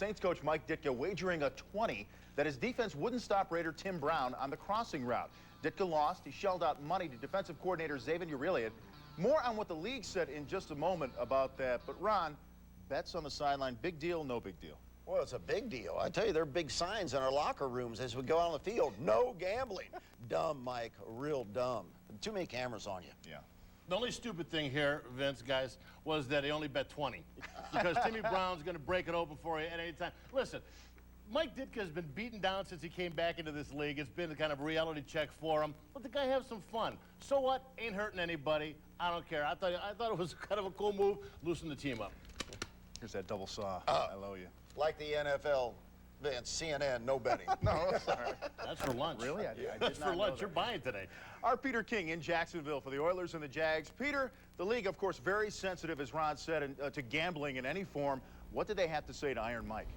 Saints coach Mike Ditka wagering a 20 that his defense wouldn't stop Raider Tim Brown on the crossing route. Ditka lost. He shelled out money to defensive coordinator Xavier Ureliot. More on what the league said in just a moment about that. But Ron, bets on the sideline, big deal, no big deal? Well, it's a big deal. I tell you, there are big signs in our locker rooms as we go out on the field. No gambling. Dumb, Mike. Real dumb. Too many cameras on you. Yeah. The only stupid thing here, Vince, guys, was that he only bet 20. Because Timmy Brown's going to break it open for you at any time. Listen, Mike Ditka has been beaten down since he came back into this league. It's been a kind of reality check for him. Let the guy have some fun. So what? Ain't hurting anybody. I don't care. I thought it was kind of a cool move. Loosen the team up. Here's that double saw. I love you. Like the NFL, Vince, CNN, no betting. No, sorry. That's for lunch. Really? I did That's not for know lunch. that. You're buying today. Our Peter King in Jacksonville for the Oilers and the Jags. Peter, the league, of course, very sensitive, as Ron said, to gambling in any form. What did they have to say to Iron Mike?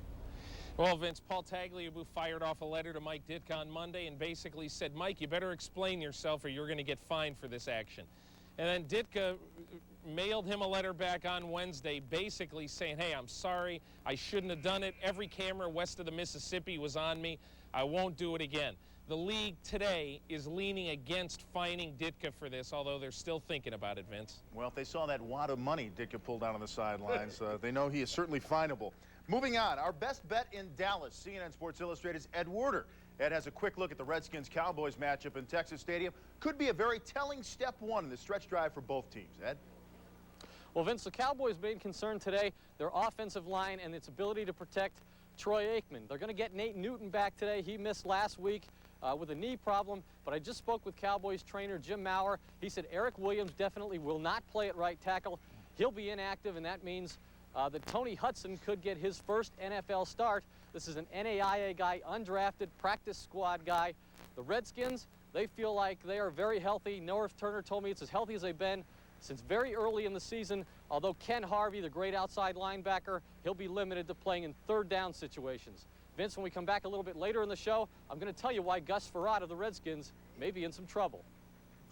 Well, Vince, Paul Tagliabue fired off a letter to Mike Ditka on Monday and basically said, Mike, you better explain yourself or you're going to get fined for this action. And then Ditka mailed him a letter back on Wednesday basically saying, hey, I'm sorry, I shouldn't have done it. Every camera west of the Mississippi was on me. I won't do it again. The league today is leaning against fining Ditka for this, although they're still thinking about it, Vince. Well, if they saw that wad of money Ditka pulled out on the sidelines, they know he is certainly finable. Moving on, our best bet in Dallas, CNN Sports Illustrated's Ed Werder. Ed has a quick look at the Redskins-Cowboys matchup in Texas Stadium. Could be a very telling step one in the stretch drive for both teams. Ed? Well, Vince, the Cowboys' main concern today, their offensive line and its ability to protect Troy Aikman. They're going to get Nate Newton back today. He missed last week with a knee problem, but I just spoke with Cowboys trainer Jim Meyer. He said Eric Williams definitely will not play at right tackle. He'll be inactive, and that means that Tony Hudson could get his first NFL start. This is an NAIA guy, undrafted, practice squad guy. The Redskins, they feel like they are very healthy. North Turner told me it's as healthy as they've been since very early in the season, although Ken Harvey, the great outside linebacker, he'll be limited to playing in third down situations. Vince, when we come back a little bit later in the show, I'm going to tell you why Gus Frerotte of the Redskins may be in some trouble.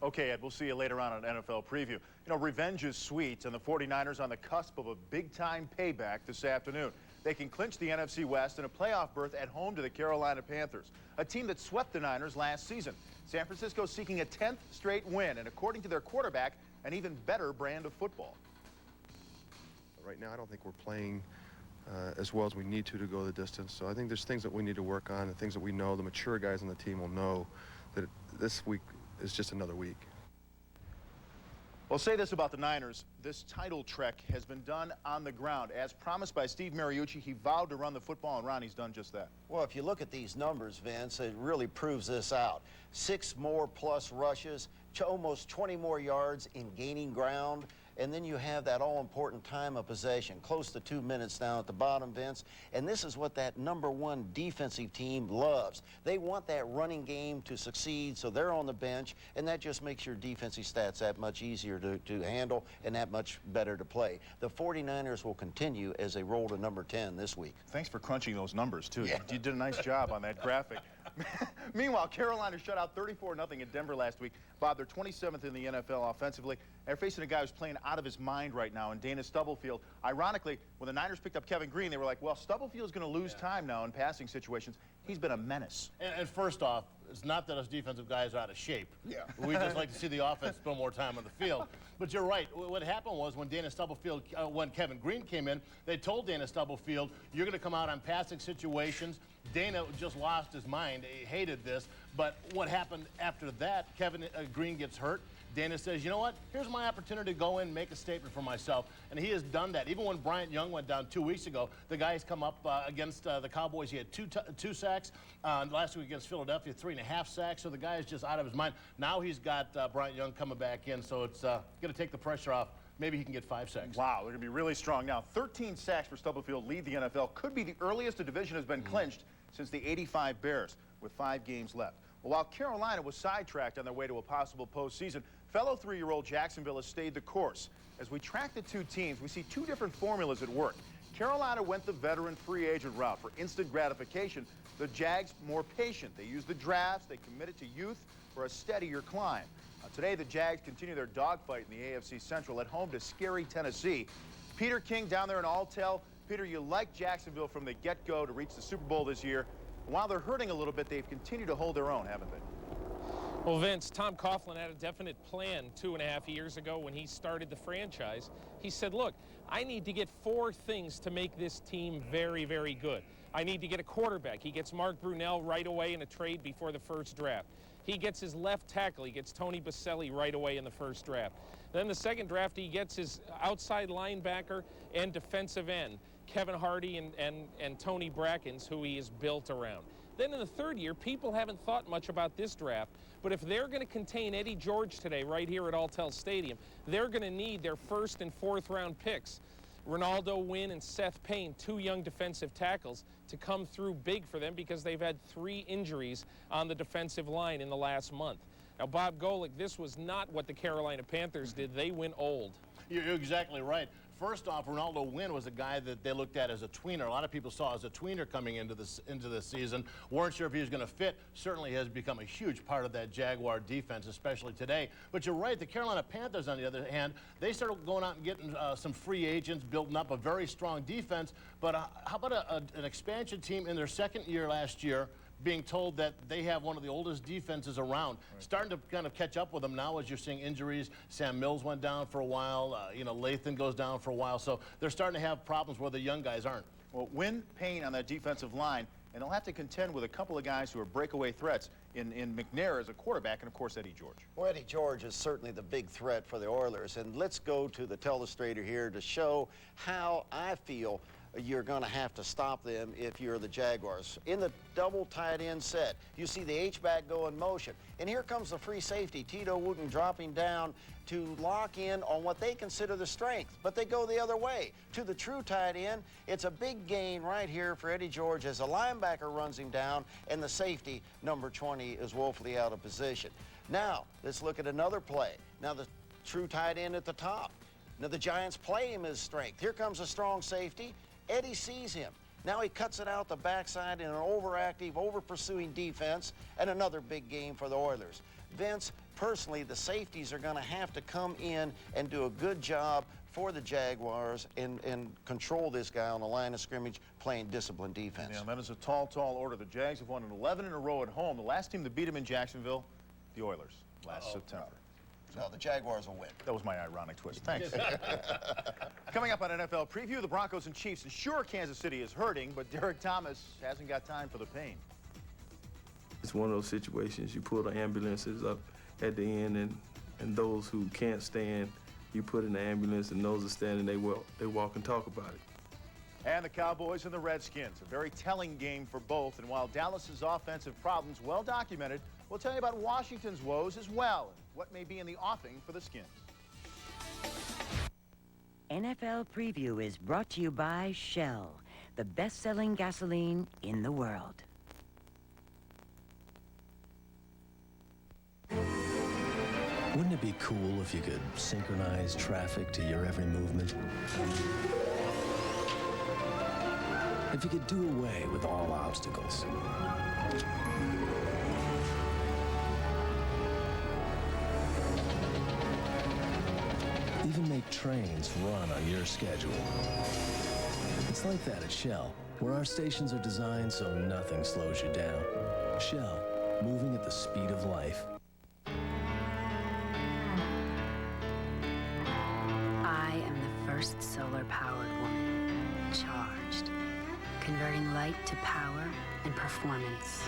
Okay, Ed, we'll see you later on NFL Preview. You know, revenge is sweet, and the 49ers on the cusp of a big-time payback this afternoon. They can clinch the NFC West in a playoff berth at home to the Carolina Panthers, a team that swept the Niners last season. San Francisco seeking a 10th straight win, and according to their quarterback, an even better brand of football. Right now, I don't think we're playing as well as we need to go the distance. So I think there's things that we need to work on and things that we know. The mature guys on the team will know that this week is just another week. Well, say this about the Niners. This title trek has been done on the ground. As promised by Steve Mariucci, he vowed to run the football, and Ronnie's done just that. Well, if you look at these numbers, Vince, it really proves this out. 6 more plus rushes, almost 20 more yards in gaining ground. And then you have that all-important time of possession, close to 2 minutes down at the bottom, Vince. And this is what that #1 defensive team loves. They want that running game to succeed, so they're on the bench, and that just makes your defensive stats that much easier to handle and that much better to play. The 49ers will continue as they roll to number 10 this week. Thanks for crunching those numbers, too. Yeah. You did a nice job on that graphic. Meanwhile, Carolina shut out 34-0 in Denver last week. Bob, they're 27th in the NFL offensively. They're facing a guy who's playing out of his mind right now in Dana Stubblefield. Ironically, when the Niners picked up Kevin Green, they were like, well, Stubblefield's going to lose time now in passing situations. He's been a menace. And first off, it's not that us defensive guys are out of shape. Yeah. We just like to see the offense spend more time on the field. But you're right. What happened was when Dana Stubblefield, when Kevin Green came in, they told Dana Stubblefield, you're going to come out on passing situations. Dana just lost his mind. He hated this. But what happened after that, Kevin Green gets hurt. Dana says, you know what? Here's my opportunity to go in and make a statement for myself. And he has done that. Even when Bryant Young went down 2 weeks ago, the guy's come up against the Cowboys. He had two sacks. Last week against Philadelphia, 3.5 sacks. So the guy is just out of his mind. Now he's got Bryant Young coming back in. So it's going to take the pressure off. Maybe he can get 5 sacks. Wow, they're going to be really strong now. 13 sacks for Stubblefield lead the NFL. Could be the earliest a division has been clinched since the '85 Bears, with 5 games left. Well, while Carolina was sidetracked on their way to a possible postseason, fellow 3-year-old Jacksonville has stayed the course. As we track the two teams, we see 2 different formulas at work. Carolina went the veteran free agent route for instant gratification. The Jags more patient. They used the drafts. They committed to youth for a steadier climb. Today, the Jags continue their dogfight in the AFC Central at home to scary Tennessee. Peter King down there in Alltel. Peter, you like Jacksonville from the get-go to reach the Super Bowl this year. While they're hurting a little bit, they've continued to hold their own, haven't they? Well, Vince, Tom Coughlin had a definite plan 2.5 years ago when he started the franchise. He said, look, I need to get 4 things to make this team very, very good. I need to get a quarterback. He gets Mark Brunell right away in a trade before the first draft. He gets his left tackle. He gets Tony Baselli right away in the first draft. Then the second draft, he gets his outside linebacker and defensive end, Kevin Hardy and Tony Brackens, who he is built around. Then in the third year, people haven't thought much about this draft, but if they're going to contain Eddie George today right here at Alltel Stadium, they're going to need their first and fourth round picks, Ronaldo Wynn and Seth Payne, 2 young defensive tackles, to come through big for them because they've had 3 injuries on the defensive line in the last month. Now, Bob Golic, this was not what the Carolina Panthers did. They went old. You're exactly right. First off, Ronaldo Wynn was a guy that they looked at as a tweener. A lot of people saw as a tweener coming into this season. Weren't sure if he was going to fit. Certainly has become a huge part of that Jaguar defense, especially today. But you're right, the Carolina Panthers, on the other hand, they started going out and getting some free agents, building up a very strong defense. But how about an expansion team in their second year last year, being told that they have one of the oldest defenses around, starting to kind of catch up with them now as you're seeing injuries. Sam Mills went down for a while. Lathan goes down for a while. So they're starting to have problems where the young guys aren't. Well, Wynn, Payne on that defensive line, and they'll have to contend with a couple of guys who are breakaway threats in McNair as a quarterback, and of course Eddie George. Well, Eddie George is certainly the big threat for the Oilers, and let's go to the telestrator here to show how I feel you're going to have to stop them if you're the Jaguars. In the double tight end set, you see the H-back go in motion. And here comes the free safety, Tito Wooten, dropping down to lock in on what they consider the strength. But they go the other way. To the true tight end, it's a big gain right here for Eddie George as the linebacker runs him down, and the safety, number 20, is woefully out of position. Now, let's look at another play. Now, the true tight end at the top. Now, the Giants play him as strength. Here comes a strong safety. Eddie sees him. Now he cuts it out the backside in an overactive, over-pursuing defense, and another big game for the Oilers. Vince, personally, the safeties are going to have to come in and do a good job for the Jaguars and control this guy on the line of scrimmage, playing disciplined defense. Yeah, that is a tall, tall order. The Jags have won 11 in a row at home. The last team to beat them in Jacksonville, the Oilers, last September. So the Jaguars will win. That was my ironic twist. Thanks. Coming up on NFL Preview, the Broncos and Chiefs. And sure, Kansas City is hurting, but Derek Thomas hasn't got time for the pain. It's one of those situations. You pull the ambulances up at the end, and those who can't stand, you put in the ambulance, and those are standing, they walk and talk about it. And the Cowboys and the Redskins. A very telling game for both. And while Dallas's offensive problems well documented, we'll tell you about Washington's woes as well, and what may be in the offing for the Skins. NFL Preview is brought to you by Shell, the best-selling gasoline in the world. Wouldn't it be cool if you could synchronize traffic to your every movement? If you could do away with all obstacles. Even make trains run on your schedule. It's like that at Shell, where our stations are designed so nothing slows you down. Shell, moving at the speed of life. I am the first solar-powered woman, charged, converting light to power and performance.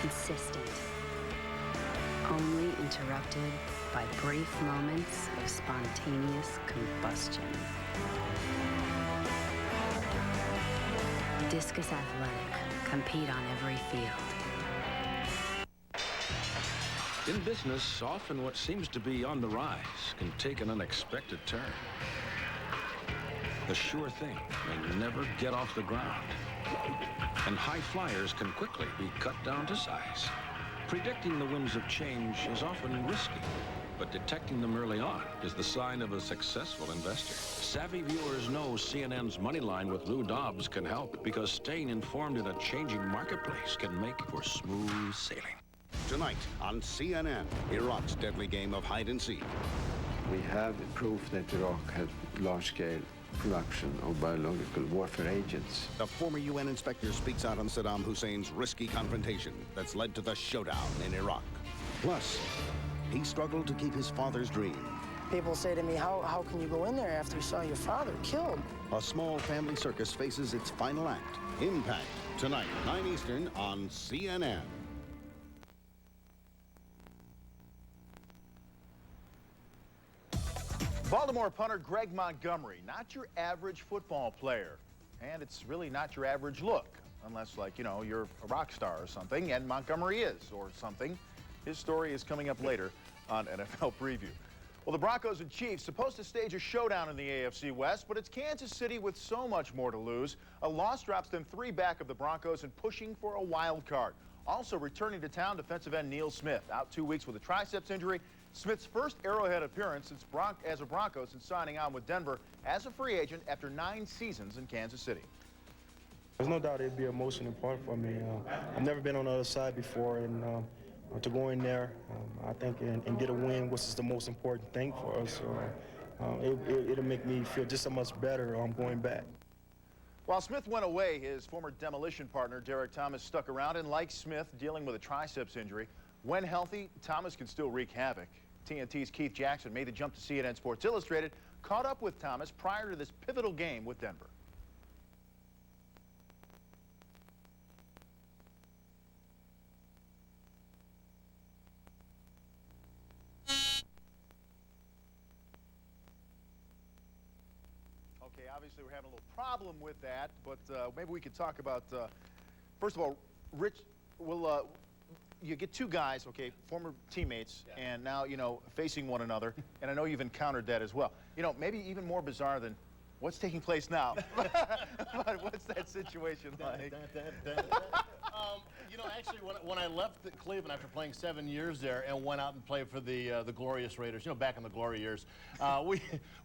Consistent, only interrupted by brief moments of spontaneous combustion. Discus Athletic, compete on every field. In business, often what seems to be on the rise can take an unexpected turn. The sure thing may never get off the ground, and high flyers can quickly be cut down to size. Predicting the winds of change is often risky, but detecting them early on is the sign of a successful investor. Savvy viewers know CNN's Moneyline with Lou Dobbs can help, because staying informed in a changing marketplace can make for smooth sailing. Tonight on CNN, Iraq's deadly game of hide and seek. We have proof that Iraq has large-scale production of biological warfare agents. The former UN inspector speaks out on Saddam Hussein's risky confrontation that's led to the showdown in Iraq. Plus, he struggled to keep his father's dream. People say to me, how can you go in there after you saw your father killed? A small family circus faces its final act. Impact, tonight, 9 Eastern on CNN. Baltimore punter Greg Montgomery, not your average football player. And it's really not your average look, unless, like, you know, you're a rock star or something, and Montgomery is, or something. His story is coming up later on NFL Preview. Well, the Broncos and Chiefs supposed to stage a showdown in the AFC West, but it's Kansas City with so much more to lose. A loss drops them 3 back of the Broncos and pushing for a wild card. Also returning to town, defensive end Neil Smith, out 2 weeks with a triceps injury. Smith's first Arrowhead appearance as a Bronco since signing on with Denver as a free agent after 9 seasons in Kansas City. There's no doubt it'd be an emotional part for me. I've never been on the other side before, and to go in there, I think, and get a win, which is the most important thing for us. It'll make me feel just so much better going back. While Smith went away, his former demolition partner, Derek Thomas, stuck around, and like Smith, dealing with a triceps injury. When healthy, Thomas can still wreak havoc. TNT's Keith Jackson made the jump to CNN Sports Illustrated, caught up with Thomas prior to this pivotal game with Denver. Okay, obviously we're having a little problem with that, but maybe we could talk about, first of all, Rich, you get 2 guys, okay, former teammates, and now, you know, facing one another, and I know you've encountered that as well. You know, maybe even more bizarre than what's taking place now. But what's that situation like? You know, actually, when I left Cleveland after playing 7 years there and went out and played for the glorious Raiders, you know, back in the glory years,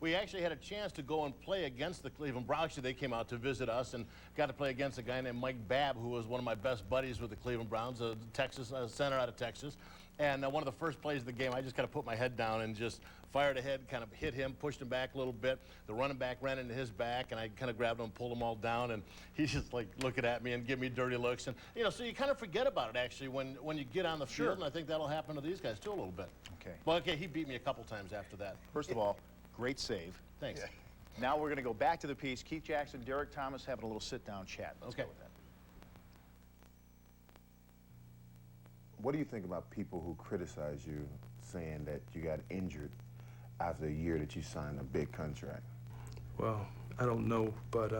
we actually had a chance to go and play against the Cleveland Browns. Actually, they came out to visit us and got to play against a guy named Mike Babb, who was one of my best buddies with the Cleveland Browns, a center out of Texas. And one of the first plays of the game, I just kind of put my head down and just fired ahead, kind of hit him, pushed him back a little bit. The running back ran into his back, and I kind of grabbed him and pulled him all down. And he's just like looking at me and giving me dirty looks. And, you know, so you kind of forget about it, actually, when you get on the field. And I think that'll happen to these guys, too, a little bit. Okay. Well, okay, he beat me a couple times after that. First of all, great save. Thanks. Yeah. Now we're going to go back to the piece. Keith Jackson, Derek Thomas having a little sit-down chat. Let's go with that. What do you think about people who criticize you saying that you got injured after a year that you signed a big contract? Well, I don't know, but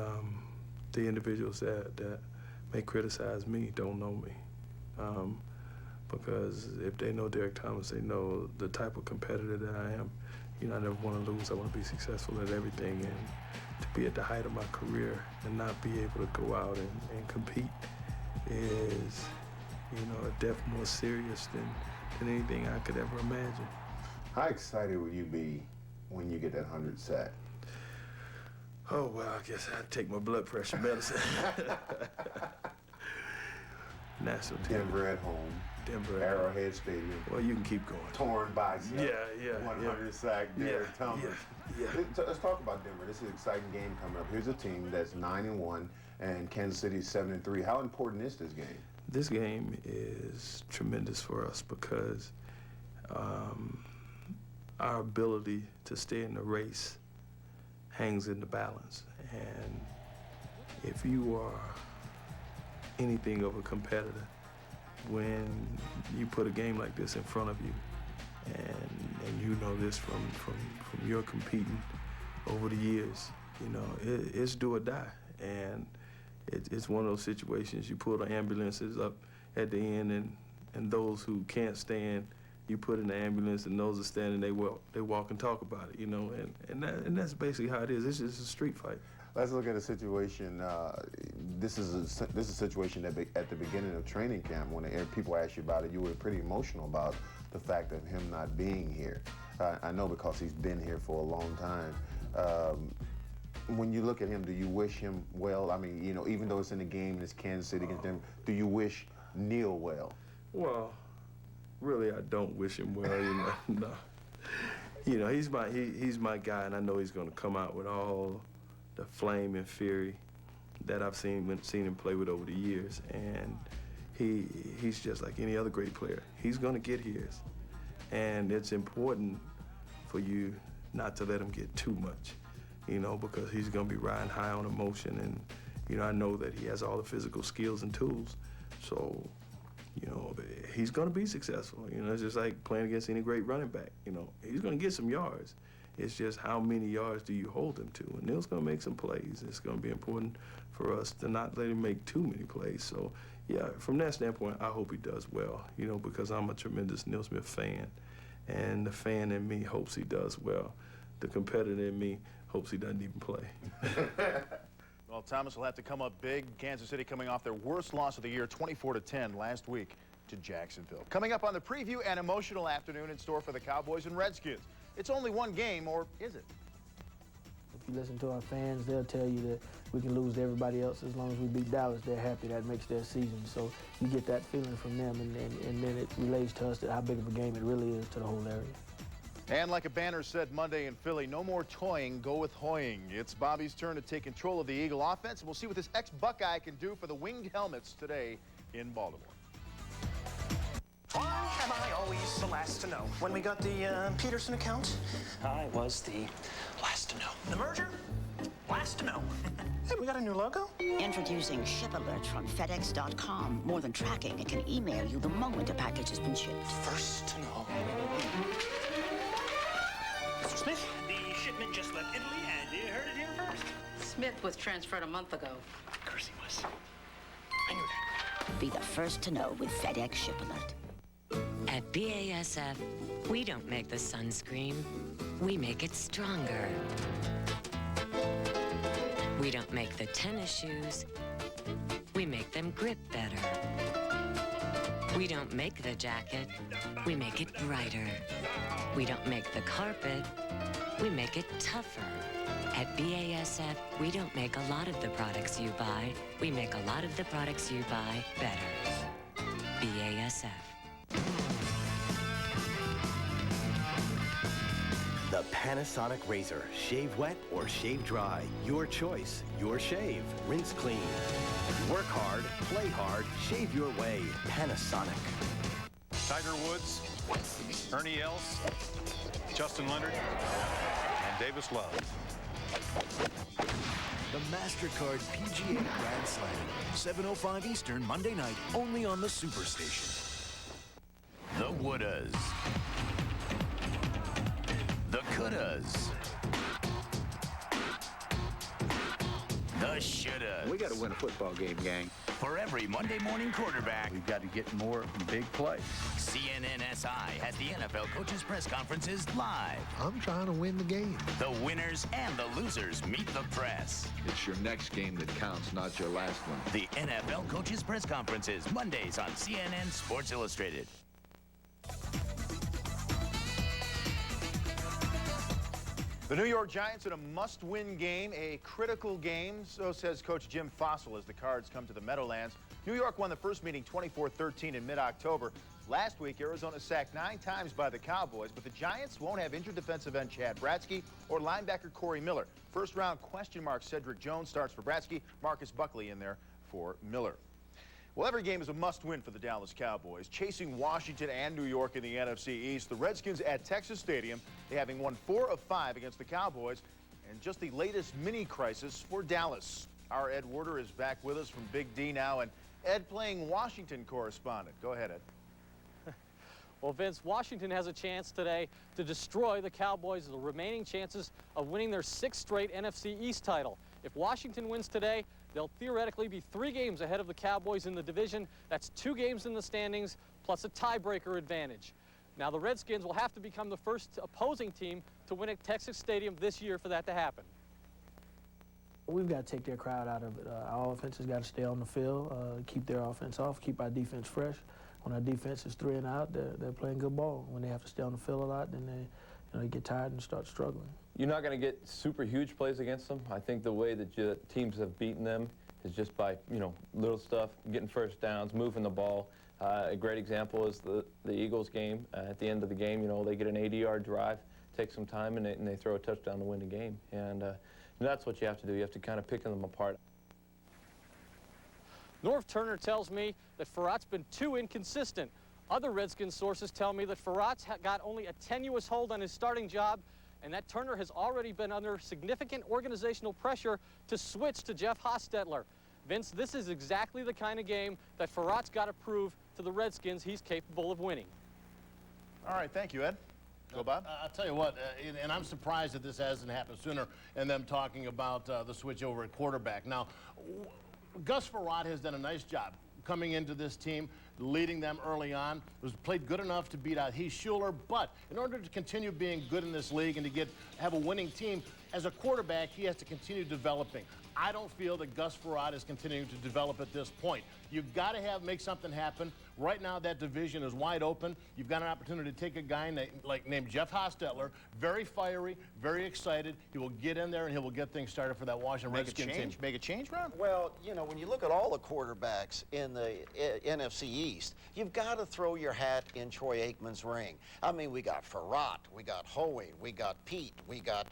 the individuals that may criticize me don't know me. Because if they know Derek Thomas, they know the type of competitor that I am. You know, I never want to lose. I want to be successful at everything, and to be at the height of my career and not be able to go out and compete is, you know, a depth more serious than anything I could ever imagine. How excited will you be when you get that 100 sack? Oh, well, I guess I'd take my blood pressure medicine. National team. Denver at home. Denver. Arrowhead Stadium. Well, you can keep going. Torn bicep. Yeah. 100 sack, Derek Thomas. Yeah. Let's talk about Denver. This is an exciting game coming up. Here's a team that's 9-1, and Kansas City's 7-3. How important is this game? This game is tremendous for us because our ability to stay in the race hangs in the balance. And if you are anything of a competitor, when you put a game like this in front of you, and you know this from your competing over the years, you know, it's do or die. And it's one of those situations, you pull the ambulances up at the end, and those who can't stand, you put in the ambulance, and those are standing, they walk and talk about it, you know, and that's basically how it is. It's just a street fight. Let's look at a situation. This is a situation that at the beginning of training camp, when people asked you about it, you were pretty emotional about the fact of him not being here. I know because he's been here for a long time. When you look at him, do you wish him well? I mean, you know, even though it's in the game and it's Kansas City against them, do you wish Neil well? Well, really, I don't wish him well. You know, no. You know, he's my guy, and I know he's going to come out with all the flame and fury that I've seen him play with over the years. And he's just like any other great player. He's going to get his. And it's important for you not to let him get too much, you know, because he's going to be riding high on emotion. And, you know, I know that he has all the physical skills and tools. So, you know, he's going to be successful. You know, it's just like playing against any great running back. You know, he's going to get some yards. It's just how many yards do you hold him to? And Neil's going to make some plays. It's going to be important for us to not let him make too many plays. So, yeah, from that standpoint, I hope he does well, you know, because I'm a tremendous Neil Smith fan. And the fan in me hopes he does well. The competitor in me hopes he doesn't even play. Well, Thomas will have to come up big. Kansas City coming off their worst loss of the year, 24-10 last week to Jacksonville. Coming up on the preview, an emotional afternoon in store for the Cowboys and Redskins. It's only one game, or is it? If you listen to our fans, they'll tell you that we can lose to everybody else. As long as we beat Dallas, they're happy. That makes their season. So you get that feeling from them, and then it relays to us that how big of a game it really is to the whole area. And like a banner said Monday in Philly, no more toying, go with hoying. It's Bobby's turn to take control of the Eagle offense, and we'll see what this ex-Buckeye can do for the winged helmets today in Baltimore. Why am I always the last to know? When we got the Peterson account, I was the last to know. The merger? Last to know. Hey, we got a new logo? Introducing Ship Alert from FedEx.com. More than tracking, it can email you the moment a package has been shipped. First to know. Mr. Smith, the shipment just left Italy, and you heard it here first. Smith was transferred a month ago. Of course he was. I knew that. Be the first to know with FedEx Ship Alert. At BASF, we don't make the sunscreen, we make it stronger. We don't make the tennis shoes, we make them grip better. We don't make the jacket, we make it brighter. We don't make the carpet, we make it tougher. At BASF, we don't make a lot of the products you buy, we make a lot of the products you buy better. BASF. The Panasonic Razor. Shave wet or shave dry. Your choice. Your shave. Rinse clean. Work hard. Play hard. Shave your way. Panasonic. Tiger Woods, Ernie Els, Justin Leonard, and Davis Love. The MasterCard PGA Grand Slam. 7:05 Eastern, Monday night, only on the Superstation. The wouldas. The couldas. The shouldas. We got to win a football game, gang. For every Monday morning quarterback, We've got to get more big plays. CNN SI has the NFL coaches' press conferences live. I'm trying to win the game. The winners and the losers meet the press. It's your next game that counts, not your last one. The NFL coaches' press conferences, Mondays on CNN Sports Illustrated. The New York Giants in a must-win game, a critical game, so says Coach Jim Fossil as the Cards come to the Meadowlands. New York won the first meeting 24-13 in mid-October. Last week, Arizona sacked 9 times by the Cowboys, but the Giants won't have injured defensive end Chad Bratzky or linebacker Corey Miller. First-round question mark Cedric Jones starts for Bratzky, Marcus Buckley in there for Miller. Well, every game is a must-win for the Dallas Cowboys. Chasing Washington and New York in the NFC East, the Redskins at Texas Stadium, they having won 4 of 5 against the Cowboys, and just the latest mini-crisis for Dallas. Our Ed Werder is back with us from Big D now, and Ed playing Washington correspondent. Go ahead, Ed. Well, Vince, Washington has a chance today to destroy the Cowboys' remaining chances of winning their 6th straight NFC East title. If Washington wins today, they'll theoretically be 3 games ahead of the Cowboys in the division. That's 2 games in the standings, plus a tiebreaker advantage. Now, the Redskins will have to become the first opposing team to win at Texas Stadium this year for that to happen. We've got to take their crowd out of it. Our offense has got to stay on the field, keep their offense off, keep our defense fresh. When our defense is 3 and out, they're playing good ball. When they have to stay on the field a lot, then they get tired and start struggling. You're not going to get super huge plays against them. I think the way that teams have beaten them is just by, little stuff, getting first downs, moving the ball. A great example is the Eagles game. At the end of the game, they get an 80-yard drive, take some time, and they throw a touchdown to win the game. And, And that's what you have to do. You have to kind of pick them apart. Norv Turner tells me that Farrat's been too inconsistent. Other Redskins sources tell me that Farrat's got only a tenuous hold on his starting job, and that Turner has already been under significant organizational pressure to switch to Jeff Hostetler. Vince, this is exactly the kind of game that Farrat's got to prove to the Redskins he's capable of winning. All right, thank you, Ed. Go, Bob. I'll tell you what, and I'm surprised that this hasn't happened sooner, and them talking about the switch over at quarterback. Now, Gus Farrat has done a nice job coming into this team, leading them early on. Was played good enough to beat out Heath Schuler, but in order to continue being good in this league and to have a winning team, as a quarterback, he has to continue developing. I don't feel that Gus Farrat is continuing to develop at this point. You've got to make something happen. Right now, that division is wide open. You've got an opportunity to take a guy named Jeff Hostetler, very fiery, very excited. He will get in there and he will get things started for that Washington Redskins team. Make a change, Ron? Well, you know, when you look at all the quarterbacks in the NFC East, you've got to throw your hat in Troy Aikman's ring. I mean, we got Farrat, we got Hoey, we got Pete, we got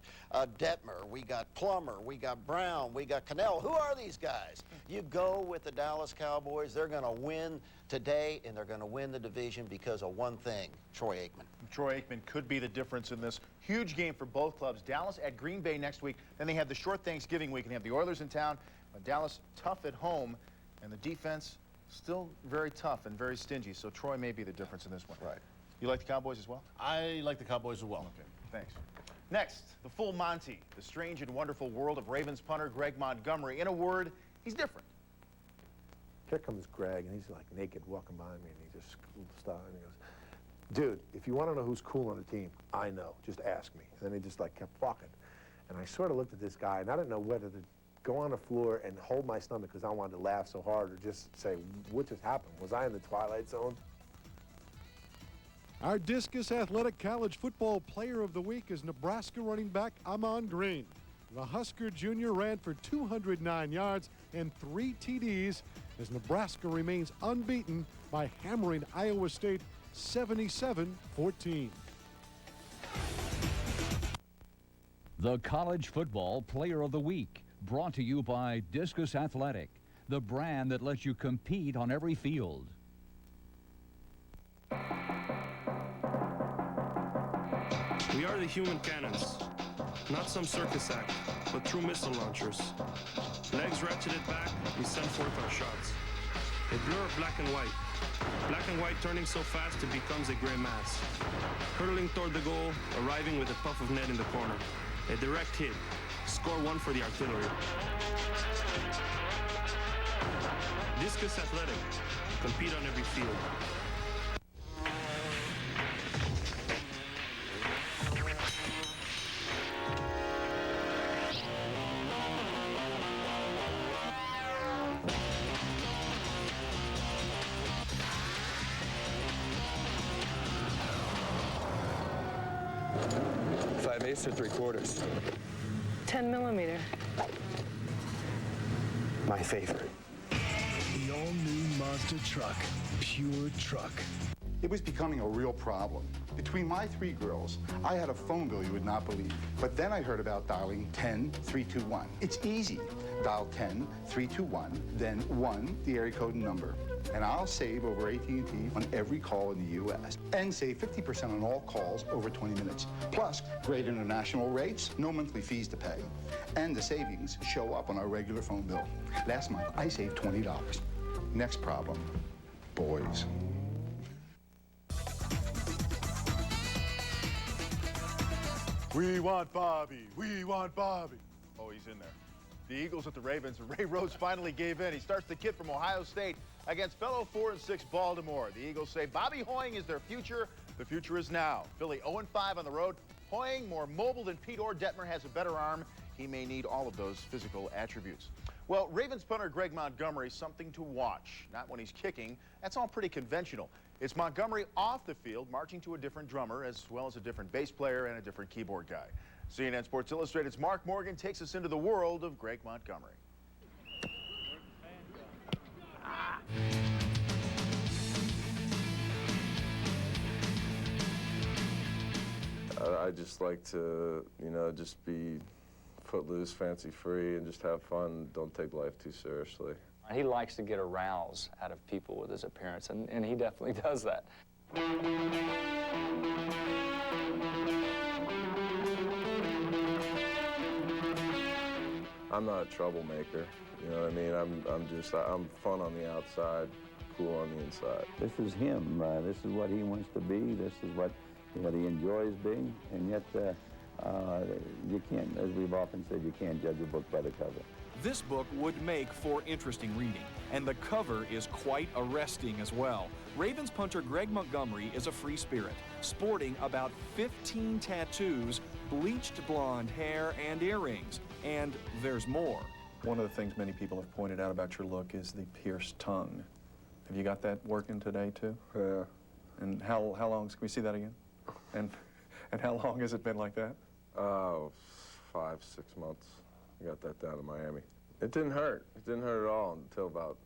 Detmer, we got Plummer, we got Brown, we got Cannell. Who are these guys? You go with the Dallas Cowboys, they're going to win today, and they're going to win the division because of one thing, Troy Aikman. Troy Aikman could be the difference in this huge game for both clubs. Dallas at Green Bay next week. Then they have the short Thanksgiving week and have the Oilers in town. Dallas tough at home, and the defense still very tough and very stingy. So Troy may be the difference in this one. Right. You like the Cowboys as well? I like the Cowboys as well. Okay, thanks. Next, the full Monty, the strange and wonderful world of Ravens punter Greg Montgomery. In a word, he's different. Here comes Greg, and he's like naked walking by me, and he just stopped and he goes, "Dude, if you want to know who's cool on the team, I know. Just ask me." And then he just like kept walking. And I sort of looked at this guy, and I didn't know whether to go on the floor and hold my stomach because I wanted to laugh so hard, or just say, what just happened? Was I in the Twilight Zone? Our Discus Athletic College Football Player of the Week is Nebraska running back Amon Green. The Husker junior ran for 209 yards and 3 TDs as Nebraska remains unbeaten by hammering Iowa State 77-14. The College Football Player of the Week, brought to you by Discus Athletic, the brand that lets you compete on every field. We are the human cannons, not some circus act, but true missile launchers. Legs ratcheted back, we send forth our shots. A blur of black and white turning so fast it becomes a gray mass. Hurtling toward the goal, arriving with a puff of net in the corner. A direct hit, score 1 for the artillery. Discus Athletic, compete on every field. Or 3/4. 10 millimeter. My favorite. The all-new monster truck, pure truck. It was becoming a real problem. Between my 3 girls, I had a phone bill you would not believe. But then I heard about dialing 10-321. It's easy. Dial 10-321, then 1, the area code and number. And I'll save over AT&T on every call in the U.S. And save 50% on all calls over 20 minutes. Plus, great international rates, no monthly fees to pay. And the savings show up on our regular phone bill. Last month, I saved $20. Next problem, boys. We want Bobby. We want Bobby. Oh, he's in there. The Eagles at the Ravens, and Ray Rhodes finally gave in. He starts the kid from Ohio State against fellow 4-6 Baltimore. The Eagles say Bobby Hoying is their future. The future is now. Philly 0-5 on the road. Hoying, more mobile than Pete or Detmer, has a better arm. He may need all of those physical attributes. Well, Ravens punter Greg Montgomery, something to watch. Not when he's kicking. That's all pretty conventional. It's Montgomery off the field, marching to a different drummer, as well as a different bass player and a different keyboard guy. CNN Sports Illustrated's Mark Morgan takes us into the world of Greg Montgomery. I just like to, just be footloose, fancy-free, and just have fun. Don't take life too seriously. He likes to get a rouse out of people with his appearance, and he definitely does that. I'm not a troublemaker, you know what I mean? I'm fun on the outside, cool on the inside. This is him. This is what he wants to be. This is what he enjoys being, and yet you can't, as we've often said, you can't judge a book by the cover. This book would make for interesting reading, and the cover is quite arresting as well. Ravens punter Greg Montgomery is a free spirit, sporting about 15 tattoos, bleached blonde hair, and earrings. And there's more. One of the things many people have pointed out about your look is the pierced tongue. Have you got that working today, too? Yeah. And how long, can we see that again? And how long has it been like that? Oh, 5, 6 months. I got that down in Miami. It didn't hurt. It didn't hurt at all until about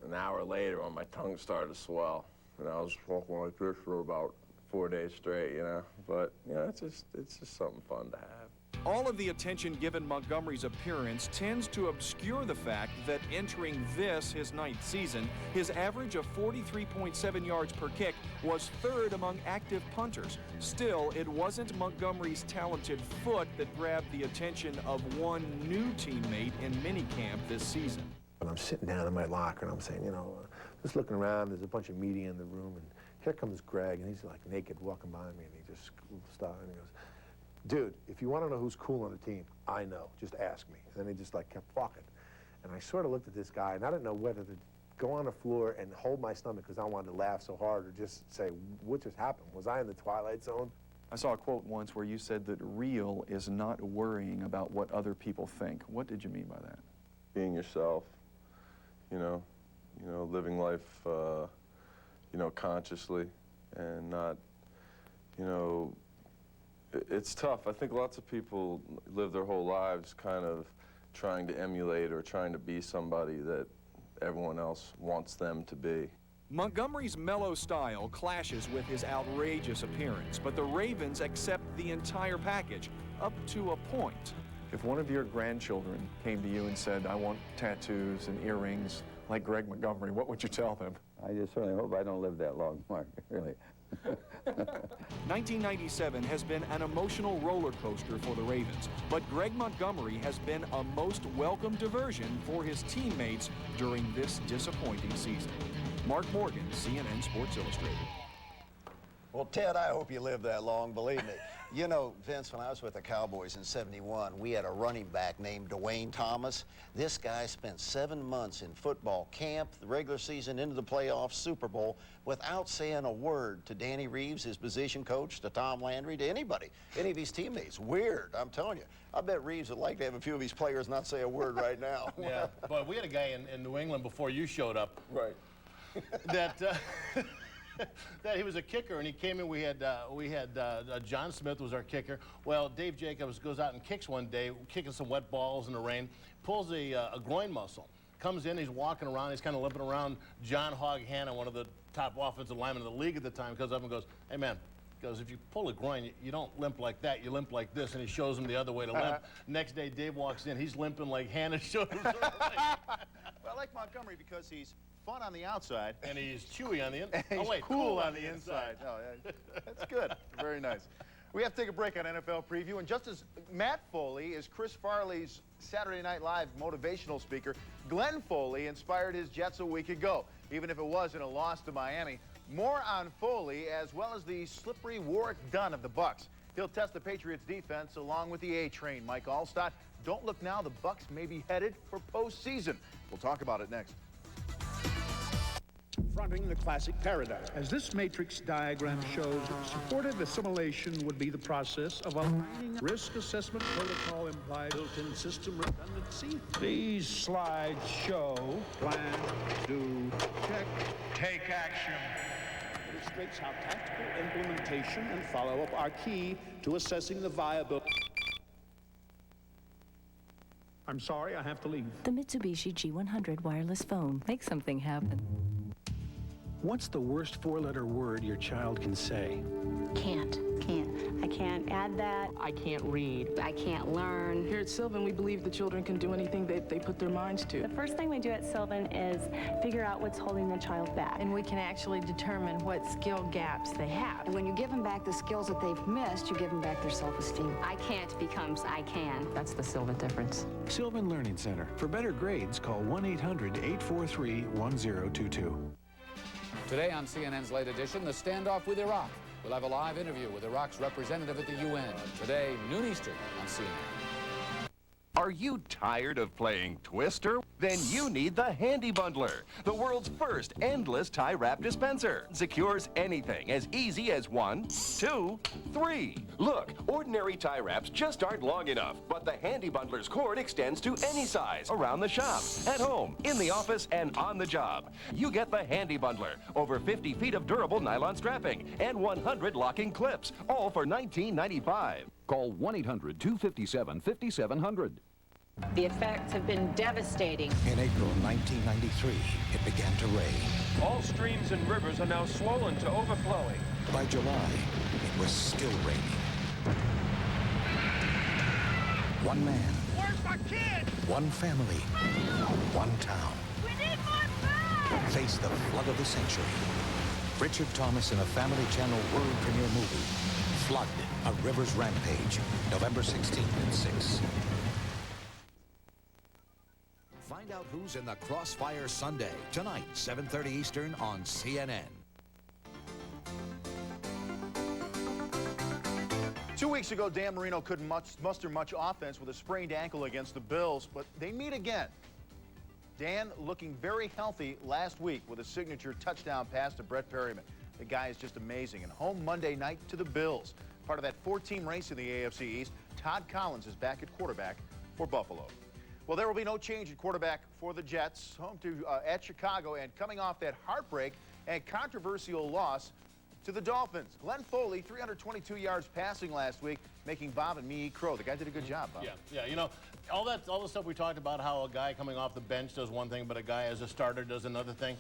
an hour later when my tongue started to swell. And I was walking like this for about 4 days straight, you know. But, you know, it's just something fun to have. All of the attention given Montgomery's appearance tends to obscure the fact that entering his 9th season, his average of 43.7 yards per kick was 3rd among active punters. Still, it wasn't Montgomery's talented foot that grabbed the attention of one new teammate in minicamp this season. And I'm sitting down in my locker and I'm saying, you know, just looking around, there's a bunch of media in the room, and here comes Greg, and he's like naked walking by me, and he just stopped and he goes, "Dude, if you want to know who's cool on the team, I know. Just ask me." And then he just like kept walking. And I sort of looked at this guy, and I didn't know whether to go on the floor and hold my stomach because I wanted to laugh so hard, or just say, what just happened? Was I in the Twilight Zone? I saw a quote once where you said that real is not worrying about what other people think. What did you mean by that? Being yourself, you know, living life, you know, consciously, and not, you know, it's tough. I think lots of people live their whole lives kind of trying to emulate or trying to be somebody that everyone else wants them to be. Montgomery's mellow style clashes with his outrageous appearance, but the Ravens accept the entire package, up to a point. If one of your grandchildren came to you and said, "I want tattoos and earrings like Greg Montgomery," what would you tell them? I just certainly hope I don't live that long, Mark, really. 1997 has been an emotional roller coaster for the Ravens, but Greg Montgomery has been a most welcome diversion for his teammates during this disappointing season. Mark Morgan, CNN Sports Illustrated. Well, Ted, I hope you live that long, believe me. You know, Vince, when I was with the Cowboys in '71, we had a running back named Dwayne Thomas. This guy spent 7 months in football camp, the regular season, into the playoffs, Super Bowl, without saying a word to Danny Reeves, his position coach, to Tom Landry, to anybody, any of his teammates. Weird, I'm telling you. I bet Reeves would like to have a few of his players not say a word right now. Yeah, but we had a guy in New England before you showed up. Right. That he was a kicker, and he came in. We had John Smith was our kicker. Well, Dave Jacobs goes out and kicks one day, kicking some wet balls in the rain, pulls a groin muscle. Comes in, he's walking around, he's kind of limping around. John Hogg Hanna, one of the top offensive linemen in the league at the time, comes up and goes, "Hey man," goes, "if you pull a groin, you don't limp like that, you limp like this," and he shows him the other way to limp. Next day, Dave walks in, he's limping like Hanna showed him. Well, I like Montgomery because he's fun on the outside. And he's chewy on the inside. Oh, wait, cool on the inside. Oh, yeah, that's good. Very nice. We have to take a break on NFL Preview. And just as Matt Foley is Chris Farley's Saturday Night Live motivational speaker, Glenn Foley inspired his Jets a week ago, even if it was in a loss to Miami. More on Foley, as well as the slippery Warwick Dunn of the Bucs. He'll test the Patriots defense along with the A-Train, Mike Allstott. Don't look now, the Bucs may be headed for postseason. We'll talk about it next. Confronting the classic paradigm. As this matrix diagram shows, supportive assimilation would be the process of aligning risk assessment protocol implied built-in system redundancy. These slides show plan, do, check, take action. It illustrates how tactical implementation and follow-up are key to assessing the viability. I'm sorry, I have to leave. The Mitsubishi G100 wireless phone. Make something happen. What's the worst 4-letter word your child can say? Can't. I can't add that. I can't read. I can't learn. Here at Sylvan, we believe the children can do anything they put their minds to. The first thing we do at Sylvan is figure out what's holding the child back. And we can actually determine what skill gaps they have. And when you give them back the skills that they've missed, you give them back their self-esteem. I can't becomes I can. That's the Sylvan difference. Sylvan Learning Center. For better grades, call 1-800-843-1022. Today on CNN's Late Edition, the standoff with Iraq. We'll have a live interview with Iraq's representative at the UN. Today, noon Eastern on CNN. Are you tired of playing Twister? Then you need the Handy Bundler, the world's first endless tie wrap dispenser. Secures anything as easy as 1, 2, 3. Look, ordinary tie wraps just aren't long enough, but the Handy Bundler's cord extends to any size around the shop, at home, in the office, and on the job. You get the Handy Bundler, over 50 feet of durable nylon strapping, and 100 locking clips, all for $19.95. Call 1-800-257-5700. The effects have been devastating. In April 1993, it began to rain. All streams and rivers are now swollen to overflowing. By July, it was still raining. One man. Where's my kid? One family. One town. We need more food! Faced the flood of the century. Richard Thomas in a Family Channel world premiere movie, Flood, A River's Rampage, November 16th at 6. Find out who's in the Crossfire Sunday, tonight, 7:30 Eastern on CNN. 2 weeks ago, Dan Marino couldn't muster much offense with a sprained ankle against the Bills, but they meet again. Dan looking very healthy last week with a signature touchdown pass to Brett Perryman. The guy is just amazing. And home Monday night to the Bills. Part of that 4-team race in the AFC East, Todd Collins is back at quarterback for Buffalo. Well, there will be no change at quarterback for the Jets, home to at Chicago, and coming off that heartbreak and controversial loss to the Dolphins. Glenn Foley, 322 yards passing last week, making Bob and me eat crow. The guy did a good job, Bob. Yeah, you know, all the stuff we talked about, how a guy coming off the bench does one thing, but a guy as a starter does another thing.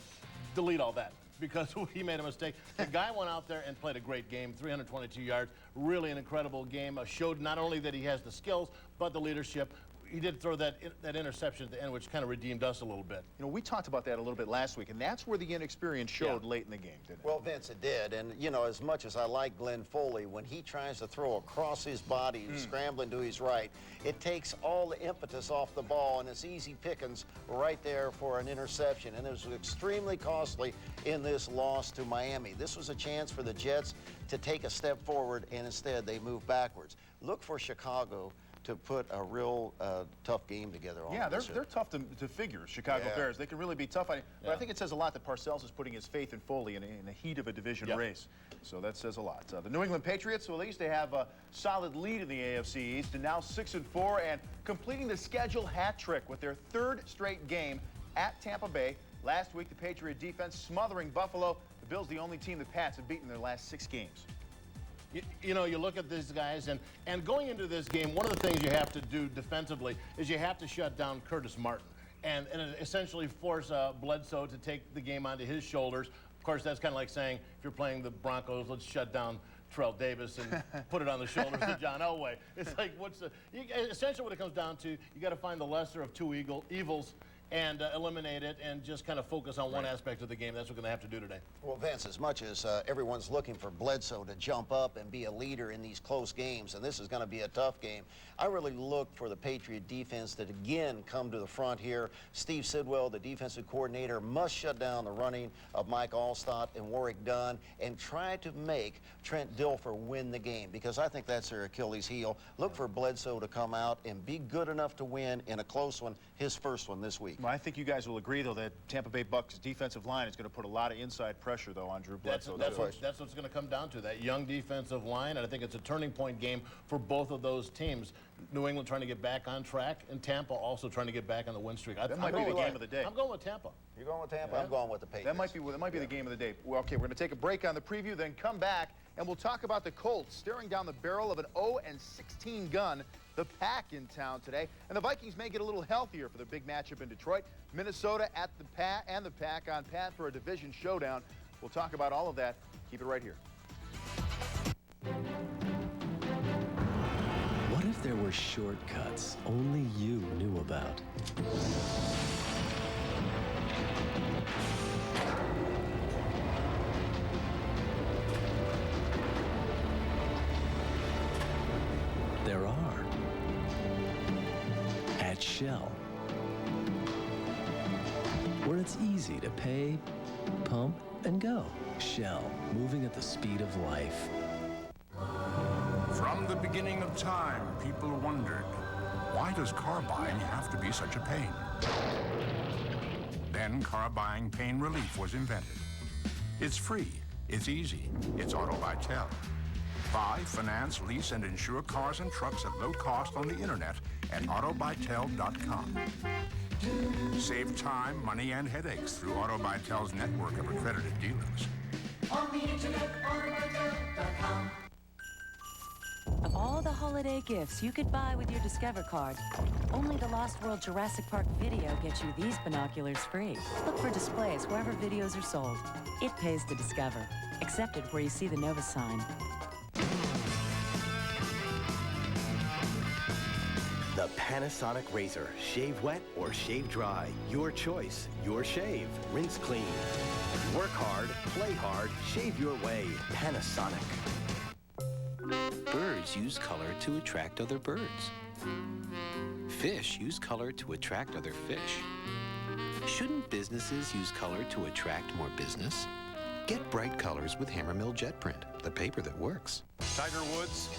Delete all that, because he made a mistake. The guy went out there and played a great game, 322 yards, really an incredible game. Showed not only that he has the skills, but the leadership. He did throw that interception at the end, which kind of redeemed us a little bit. You know, we talked about that a little bit last week, and that's where the inexperience showed late in the game, didn't it? Well, Vince, it did. And, you know, as much as I like Glenn Foley, when he tries to throw across his body, scrambling to his right, it takes all the impetus off the ball, and it's easy pickings right there for an interception. And it was extremely costly in this loss to Miami. This was a chance for the Jets to take a step forward, and instead they moved backwards. Look for Chicago to put a real tough game together on. Yeah, they're tough to figure, Chicago Bears. They can really be tough. But I think it says a lot that Parcells is putting his faith in Foley in the heat of a division race. So that says a lot. The New England Patriots, well, they used to have a solid lead in the AFC East, and now 6-4, and completing the schedule hat trick with their third straight game at Tampa Bay. Last week, the Patriot defense smothering Buffalo. The Bills, the only team the Pats have beaten in their last 6 games. You know, you look at these guys, and going into this game, one of the things you have to do defensively is you have to shut down Curtis Martin and essentially force Bledsoe to take the game onto his shoulders. Of course, that's kind of like saying, if you're playing the Broncos, let's shut down Terrell Davis and put it on the shoulders of John Elway. It's like, essentially what it comes down to, you got to find the lesser of two evils and eliminate it and just kind of focus on one aspect of the game. That's what we're going to have to do today. Well, Vince, as much as everyone's looking for Bledsoe to jump up and be a leader in these close games, and this is going to be a tough game, I really look for the Patriot defense to again come to the front here. Steve Sidwell, the defensive coordinator, must shut down the running of Mike Allstott and Warwick Dunn and try to make Trent Dilfer win the game, because I think that's their Achilles heel. Look for Bledsoe to come out and be good enough to win in a close one, his first one this week. Well, I think you guys will agree, though, that Tampa Bay Bucs defensive line is going to put a lot of inside pressure, though, on Drew Bledsoe. That's what it's going to come down to, that young defensive line, and I think it's a turning point game for both of those teams. New England trying to get back on track, and Tampa also trying to get back on the win streak. That might be the game of the day. I'm going with Tampa. You're going with Tampa? Yeah. I'm going with the Patriots. That might be the game of the day. Well, okay, we're going to take a break on the preview, then come back, and we'll talk about the Colts staring down the barrel of an 0-16 gun. The Pack in town today, and the Vikings may get a little healthier for the big matchup in Detroit. Minnesota at the Pack and the Pack on path for a division showdown. We'll talk about all of that. Keep it right here. or shortcuts only you knew about. There are. At Shell, where it's easy to pay, pump, and go. Shell, moving at the speed of life. From the beginning of time, people wondered, why does car buying have to be such a pain? Then car buying pain relief was invented. It's free, it's easy, it's Auto by Tel. Buy, finance, lease, and insure cars and trucks at low cost on the internet at autobytel.com. Save time, money, and headaches through Auto by Tel's network of accredited dealers. On the internet, autobytel.com. Of all the holiday gifts you could buy with your Discover card, only the Lost World Jurassic Park video gets you these binoculars free. Look for displays wherever videos are sold. It pays to Discover. Accepted where you see the Nova sign. The Panasonic Razor. Shave wet or shave dry. Your choice. Your shave. Rinse clean. Work hard, play hard, shave your way. Panasonic. Birds use color to attract other birds. Fish use color to attract other fish. Shouldn't businesses use color to attract more business? Get bright colors with Hammermill Jet Print, the paper that works. Tiger Woods,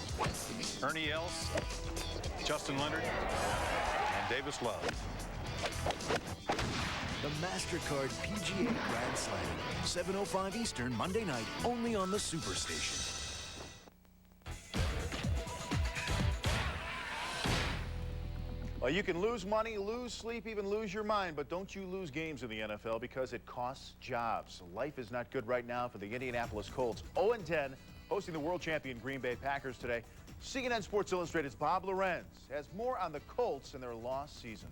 Ernie Els, Justin Leonard, and Davis Love. The MasterCard PGA Grand Slam, 7:05 Eastern, Monday night, only on the Superstation. Well, you can lose money, lose sleep, even lose your mind, but don't you lose games in the NFL because it costs jobs. Life is not good right now for the Indianapolis Colts. 0-10, hosting the world champion Green Bay Packers today. CNN Sports Illustrated's Bob Lorenz has more on the Colts and their lost season.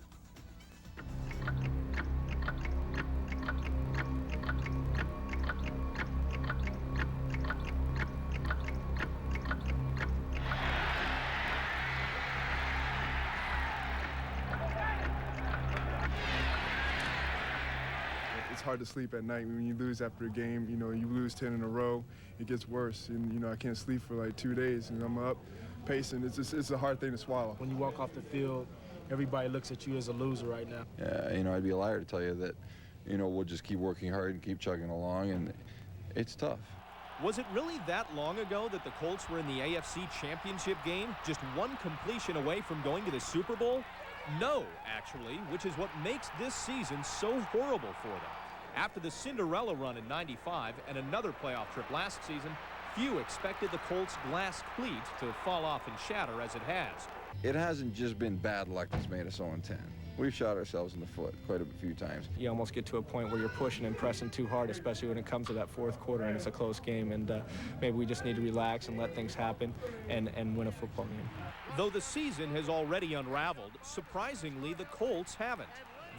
It's hard to sleep at night when you lose after a game. You know, you lose 10 in a row, it gets worse. And, you know, I can't sleep for like 2 days. And I'm up pacing. It's a hard thing to swallow. When you walk off the field, everybody looks at you as a loser right now. Yeah, you know, I'd be a liar to tell you that, you know, we'll just keep working hard and keep chugging along, and it's tough. Was it really that long ago that the Colts were in the AFC Championship game, just one completion away from going to the Super Bowl? No, actually, which is what makes this season so horrible for them. After the Cinderella run in '95 and another playoff trip last season, few expected the Colts' glass cleat to fall off and shatter as it has. It hasn't just been bad luck that's made us 0-10. We've shot ourselves in the foot quite a few times. You almost get to a point where you're pushing and pressing too hard, especially when it comes to that fourth quarter and it's a close game, and maybe we just need to relax and let things happen and win a football game. Though the season has already unraveled, surprisingly, the Colts haven't.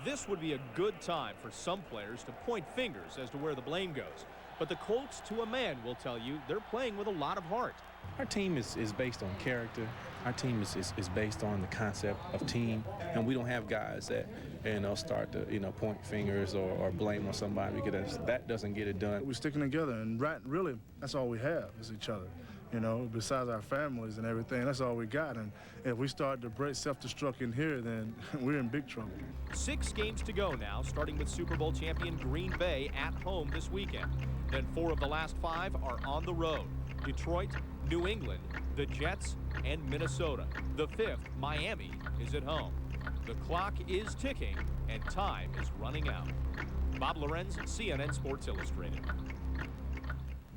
This would be a good time for some players to point fingers as to where the blame goes. But the Colts, to a man, will tell you they're playing with a lot of heart. Our team is based on character. Our team is based on the concept of team. And we don't have guys that, you know, start to, you know, point fingers or blame on somebody, because that doesn't get it done. We're sticking together, and really, that's all we have is each other. You know, besides our families and everything, that's all we got. And if we start to break self-destruct in here, then we're in big trouble. 6 games to go now, starting with Super Bowl champion Green Bay at home this weekend. Then 4 of the last 5 are on the road. Detroit, New England, the Jets, and Minnesota. The 5th, Miami, is at home. The clock is ticking, and time is running out. Bob Lorenz, CNN Sports Illustrated.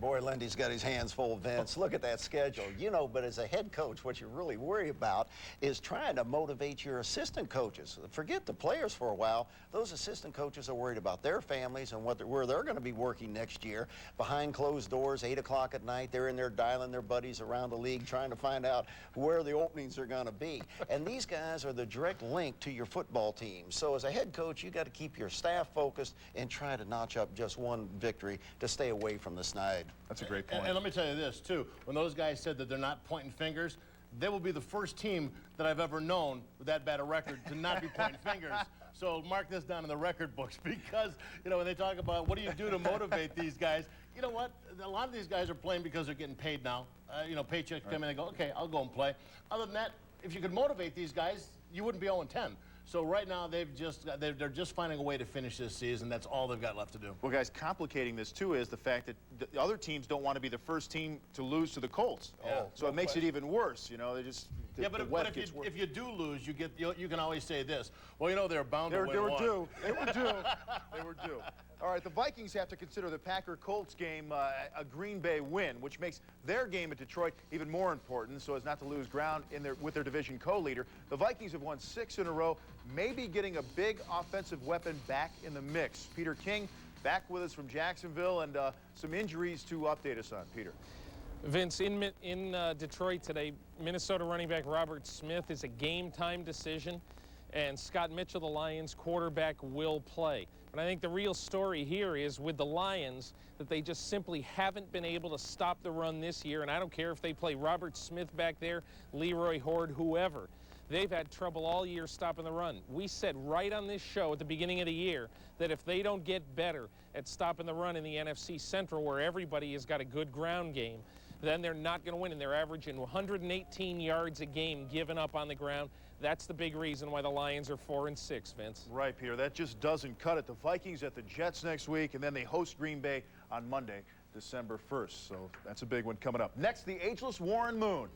Boy, Lindy's got his hands full, Vince. Look at that schedule. You know, but as a head coach, what you really worry about is trying to motivate your assistant coaches. Forget the players for a while. Those assistant coaches are worried about their families and where they're going to be working next year. Behind closed doors, 8 o'clock at night, they're in there dialing their buddies around the league, trying to find out where the openings are going to be. And these guys are the direct link to your football team. So as a head coach, you got to keep your staff focused and try to notch up just one victory to stay away from the snide. That's a great point. And let me tell you this, too. When those guys said that they're not pointing fingers, they will be the first team that I've ever known with that bad a record to not be pointing fingers. So mark this down in the record books, because, you know, when they talk about what do you do to motivate these guys, you know what? A lot of these guys are playing because they're getting paid now. You know, paychecks come in and they go, okay, I'll go and play. Other than that, if you could motivate these guys, you wouldn't be 0-10. So right now, they're just finding a way to finish this season. That's all they've got left to do. Well, guys, complicating this, too, is the fact that the other teams don't want to be the first team to lose to the Colts. Yeah. So it makes it even worse, you know. They just... Yeah, but if you do lose, you can always say this. Well, you know, they're bound to win They were one. due. They were due. They were due. All right, the Vikings have to consider the Packer-Colts game a Green Bay win, which makes their game at Detroit even more important, so as not to lose ground with their division co-leader. The Vikings have won 6 in a row, maybe getting a big offensive weapon back in the mix. Peter King back with us from Jacksonville, and some injuries to update us on. Peter. Vince, in Detroit today, Minnesota running back Robert Smith is a game-time decision, and Scott Mitchell, the Lions quarterback, will play. But I think the real story here is with the Lions that they just simply haven't been able to stop the run this year, and I don't care if they play Robert Smith back there, Leroy Horde, whoever. They've had trouble all year stopping the run. We said right on this show at the beginning of the year that if they don't get better at stopping the run in the NFC Central, where everybody has got a good ground game, then they're not going to win, and they're averaging 118 yards a game given up on the ground. That's the big reason why the Lions are 4-6, Vince. Right, Peter. That just doesn't cut it. The Vikings at the Jets next week, and then they host Green Bay on Monday, December 1st. So that's a big one coming up. Next, the ageless Warren Moon.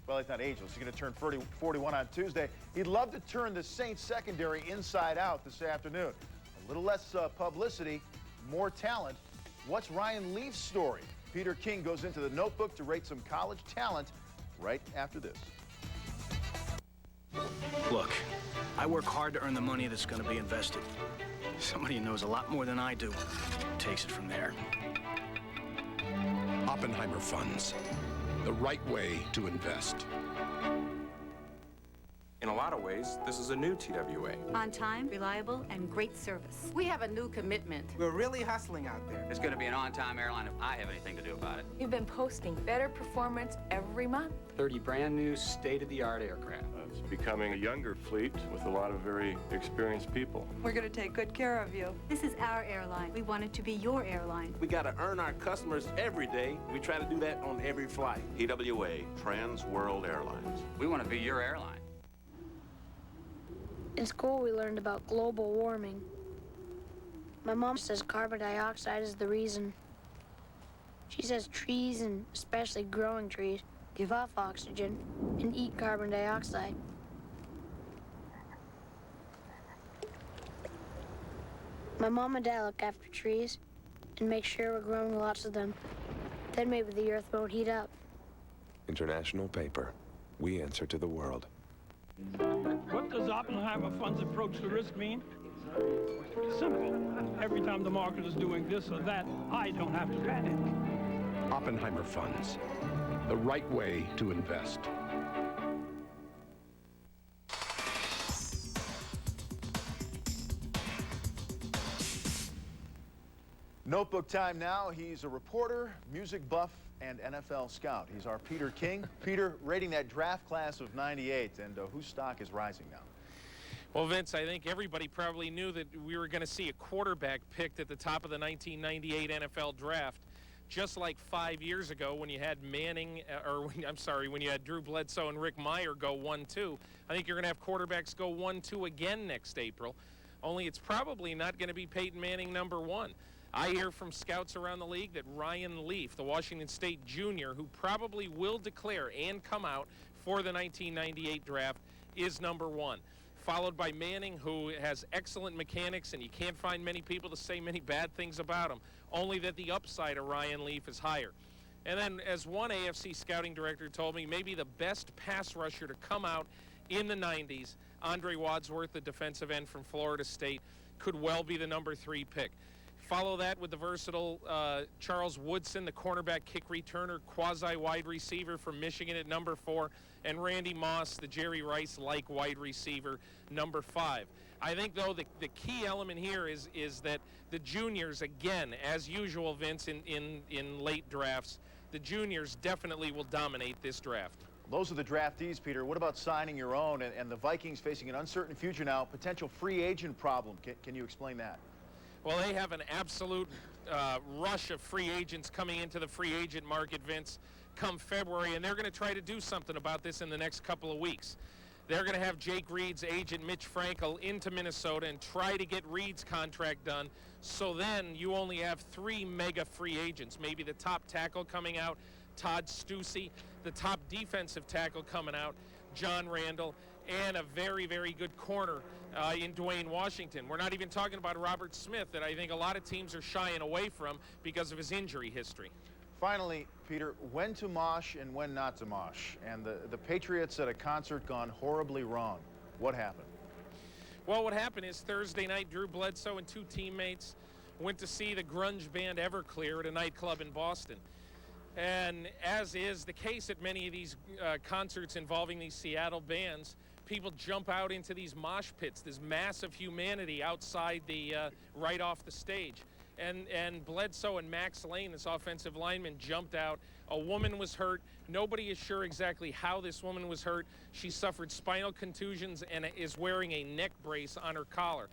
Well, he's not ageless. He's going to turn 41 on Tuesday. He'd love to turn the Saints secondary inside out this afternoon. A little less publicity, more talent. What's Ryan Leaf's story? Peter King goes into the notebook to rate some college talent right after this. Look, I work hard to earn the money that's going to be invested. Somebody who knows a lot more than I do takes it from there. Oppenheimer Funds, the right way to invest. In a lot of ways, this is a new TWA. On time, reliable, and great service. We have a new commitment. We're really hustling out there. It's going to be an on-time airline if I have anything to do about it. You've been posting better performance every month. 30 brand new state-of-the-art aircraft. It's becoming a younger fleet with a lot of very experienced people. We're going to take good care of you. This is our airline. We want it to be your airline. We got to earn our customers every day. We try to do that on every flight. TWA, Trans World Airlines. We want to be your airline. In school, we learned about global warming. My mom says carbon dioxide is the reason. She says trees, and especially growing trees, give off oxygen and eat carbon dioxide. My mom and dad look after trees and make sure we're growing lots of them. Then maybe the earth won't heat up. International paper. We answer to the world. What does Oppenheimer Fund's approach to risk mean? Simple. Every time the market is doing this or that, I don't have to panic. Oppenheimer Funds, the right way to invest. Notebook time now. He's a reporter, music buff, and NFL scout. He's our Peter King. Peter, rating that draft class of '98, and whose stock is rising now? Well, Vince, I think everybody probably knew that we were going to see a quarterback picked at the top of the 1998 NFL draft, just like 5 years ago when you had when you had Drew Bledsoe and Rick Meyer go 1-2. I think you're going to have quarterbacks go 1-2 again next April, only it's probably not going to be Peyton Manning #1. I hear from scouts around the league that Ryan Leaf, the Washington State junior, who probably will declare and come out for the 1998 draft, is #1. Followed by Manning, who has excellent mechanics, and you can't find many people to say many bad things about him, only that the upside of Ryan Leaf is higher. And then, as one AFC scouting director told me, maybe the best pass rusher to come out in the 90s, Andre Wadsworth, the defensive end from Florida State, could well be the #3 pick. Follow that with the versatile Charles Woodson, the cornerback kick returner, quasi-wide receiver from Michigan at #4, and Randy Moss, the Jerry Rice-like wide receiver, #5. I think, though, the key element here is that the juniors, again, as usual, Vince, in late drafts, the juniors definitely will dominate this draft. Those are the draftees, Peter. What about signing your own and the Vikings facing an uncertain future now, potential free agent problem? Can you explain that? Well, they have an absolute rush of free agents coming into the free agent market, Vince, come February, and they're going to try to do something about this in the next couple of weeks. They're going to have Jake Reed's agent, Mitch Frankel, into Minnesota and try to get Reed's contract done. So then you only have 3 mega free agents, maybe the top tackle coming out, Todd Stussy, the top defensive tackle coming out, John Randall, and a very, very good corner in Dwayne Washington. We're not even talking about Robert Smith, that I think a lot of teams are shying away from because of his injury history. Finally, Peter, when to mosh and when not to mosh? And the Patriots at a concert gone horribly wrong. What happened? Well, what happened is Thursday night, Drew Bledsoe and 2 teammates went to see the grunge band Everclear at a nightclub in Boston. And as is the case at many of these concerts involving these Seattle bands, people jump out into these mosh pits, this massive humanity outside the, right off the stage. And Bledsoe and Max Lane, this offensive lineman, jumped out. A woman was hurt. Nobody is sure exactly how this woman was hurt. She suffered spinal contusions and is wearing a neck brace on her collar.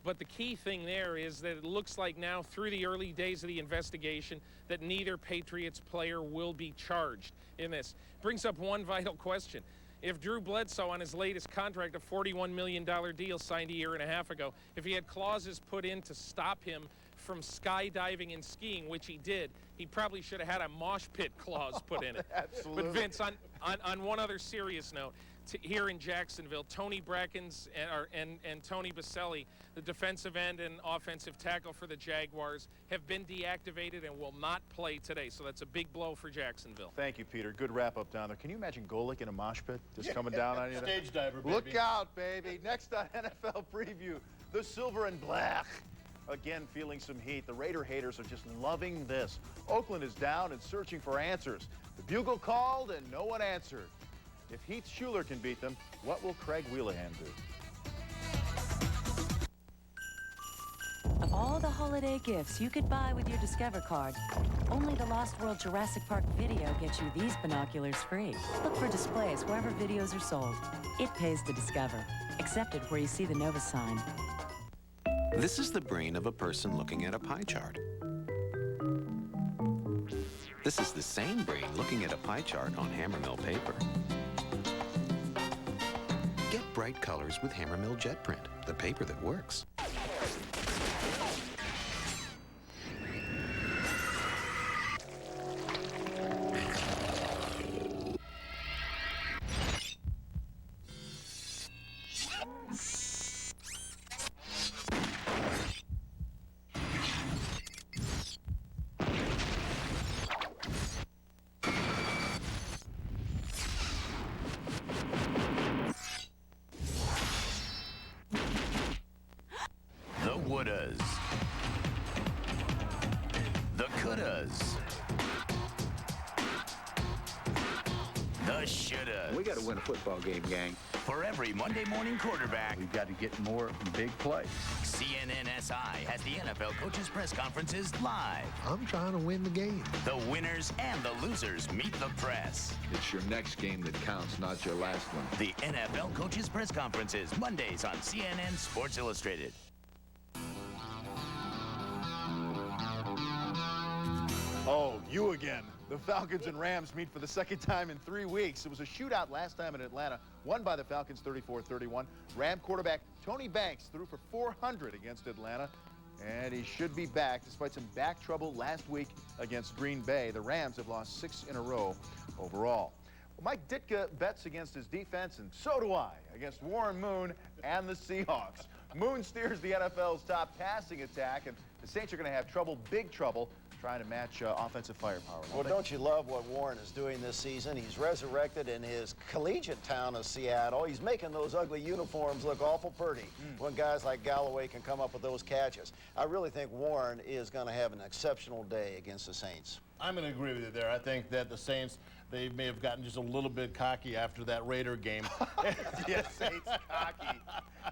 But the key thing there is that it looks like now, through the early days of the investigation, that neither Patriots player will be charged in this. Brings up one vital question. If Drew Bledsoe, on his latest contract, a $41 million deal signed a year and a half ago, if he had clauses put in to stop him from skydiving and skiing, which he did, he probably should have had a mosh pit clause put in it. Absolutely. But Vince, on one other serious note, here in Jacksonville, Tony Brackens and Tony Baselli, the defensive end and offensive tackle for the Jaguars, have been deactivated and will not play today. So that's a big blow for Jacksonville. Thank you, Peter. Good wrap-up down there. Can you imagine Golic in a mosh pit just coming down on you? Stage diver, baby. Look out, baby. Next on NFL Preview, the silver and black. Again, feeling some heat. The Raider haters are just loving this. Oakland is down and searching for answers. The bugle called and no one answered. If Heath Schuler can beat them, what will Craig Wheelahan do? Of all the holiday gifts you could buy with your Discover card, only the Lost World Jurassic Park video gets you these binoculars free. Look for displays wherever videos are sold. It pays to Discover. Accepted where you see the Nova sign. This is the brain of a person looking at a pie chart. This is the same brain looking at a pie chart on Hammermill paper. Get bright colors with Hammermill Jet Print, the paper that works. wouldas, the couldas, the shouldas. We got to win a football game, gang. For every Monday morning quarterback, we've got to get more big plays. CNNSI has the NFL coaches' press conferences live. I'm trying to win the game. The winners and the losers meet the press. It's your next game that counts, not your last one. The NFL coaches' press conferences, Mondays on CNN Sports Illustrated. Oh, you again. The Falcons and Rams meet for the second time in 3 weeks. It was a shootout last time in Atlanta, won by the Falcons 34-31. Ram quarterback Tony Banks threw for 400 against Atlanta, and he should be back despite some back trouble last week against Green Bay. The Rams have lost 6 in a row overall. Well, Mike Ditka bets against his defense, and so do I, against Warren Moon and the Seahawks. Moon steers the NFL's top passing attack, and the Saints are going to have trouble, big trouble, trying to match offensive firepower. Well, don't you love what Warren is doing this season? He's resurrected in his collegiate town of Seattle. He's making those ugly uniforms look awful pretty when guys like Galloway can come up with those catches. I really think Warren is going to have an exceptional day against the Saints. I'm going to agree with you there. I think that the Saints, they may have gotten just a little bit cocky after that Raider game. Yeah, Saints cocky.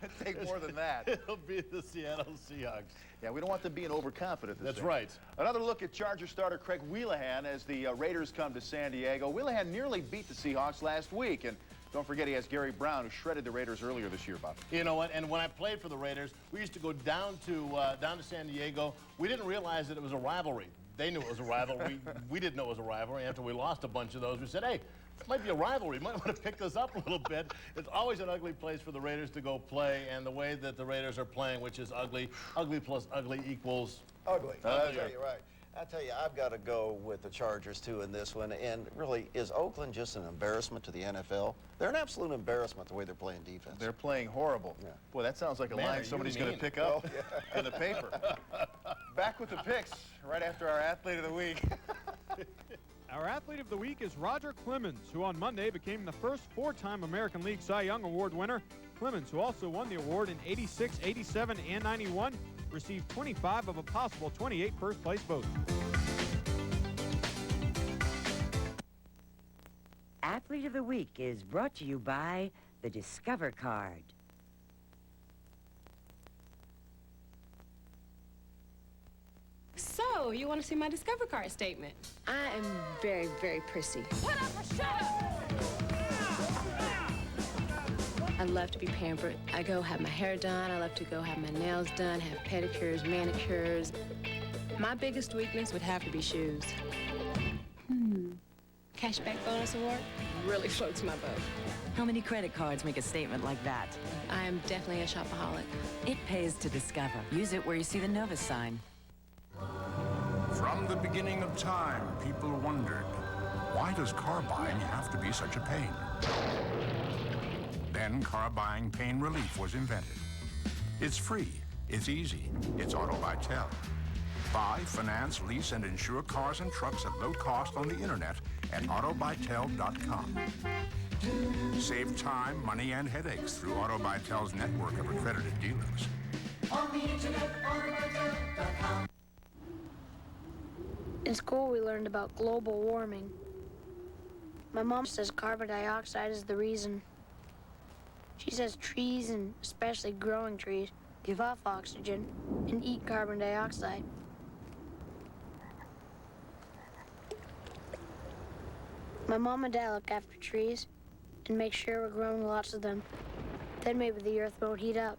It'd take more than that. It'll be the Seattle Seahawks. Yeah, we don't want them being overconfident this That's thing. right. Another look at Charger starter Craig Wheelahan as the Raiders come to San Diego. Wheelahan nearly beat the Seahawks last week, and don't forget he has Gary Brown, who shredded the Raiders earlier this year, Bob. You know what? And when I played for the Raiders, we used to go down to San Diego. We didn't realize that it was a rivalry. They knew it was a rivalry. we didn't know it was a rivalry. After we lost a bunch of those, we said, hey, this might be a rivalry. You might want to pick this up a little bit. It's always an ugly place for the Raiders to go play, and the way that the Raiders are playing, which is ugly, ugly plus ugly equals ugly. I'll tell you, right. I tell you, I've got to go with the Chargers, too, in this one. And really, is Oakland just an embarrassment to the NFL? They're an absolute embarrassment the way they're playing defense. They're playing horrible. Yeah. Boy, that sounds like a line somebody's going to pick up in the paper. Back with the picks right after our Athlete of the Week. Our Athlete of the Week is Roger Clemens, who on Monday became the first four-time American League Cy Young Award winner. Clemens, who also won the award in '86, '87, and '91, received 25 of a possible 28 first-place votes. Athlete of the Week is brought to you by the Discover Card. So, you want to see my Discover Card statement? I am very, very prissy. What up or shut up? I love to be pampered. I go have my hair done. I love to go have my nails done, have pedicures, manicures. My biggest weakness would have to be shoes. Cashback bonus award really floats my boat. How many credit cards make a statement like that? I am definitely a shopaholic. It pays to discover. Use it where you see the Novus sign. From the beginning of time, people wondered, why does car buying have to be such a pain? Then car buying pain relief was invented. It's free, it's easy, it's Auto by Tel. Buy, finance, lease, and insure cars and trucks at low cost on the internet at autobytel.com. Save time, money, and headaches through Auto by Tel's network of accredited dealers. On the internet, autobytel.com. In school, we learned about global warming. My mom says carbon dioxide is the reason. She says trees, and especially growing trees, give off oxygen and eat carbon dioxide. My mom and dad look after trees and make sure we're growing lots of them. Then maybe the earth won't heat up.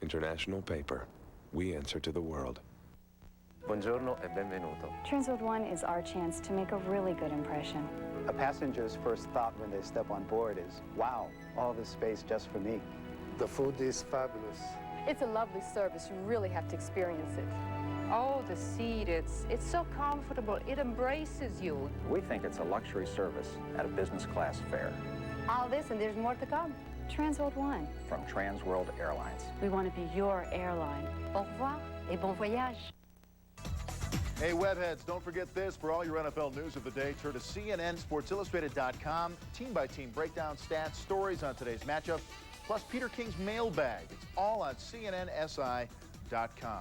International paper. We answer to the world. Buongiorno e benvenuto. Transworld One is our chance to make a really good impression. A passenger's first thought when they step on board is, wow, all this space just for me. The food is fabulous. It's a lovely service. You really have to experience it. Oh, the seat, it's so comfortable. It embraces you. We think it's a luxury service at a business class fare. All this and there's more to come. Transworld One. From Transworld Airlines. We want to be your airline. Au revoir et bon voyage. Hey, webheads, don't forget this. For all your NFL news of the day, turn to CNNSportsIllustrated.com. Team-by-team breakdown, stats, stories on today's matchup, plus Peter King's mailbag. It's all on CNNSI.com.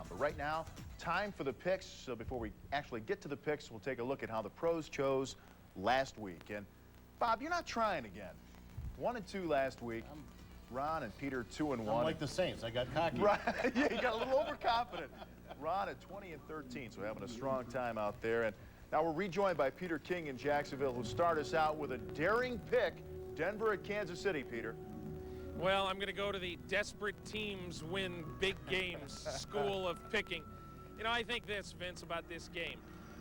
But right now, time for the picks. So before we actually get to the picks, we'll take a look at how the pros chose last week. And, Bob, you're not trying again. 1-2 last week. Ron and Peter 2-1. I'm like the Saints. I got cocky. Right. Yeah, you got a little overconfident. Ron at 20-13, so having a strong time out there. And now we're rejoined by Peter King in Jacksonville, who start us out with a daring pick, Denver at Kansas City, Peter. Well, I'm going to go to the desperate teams win big games school of picking. You know, I think this, Vince, about this game.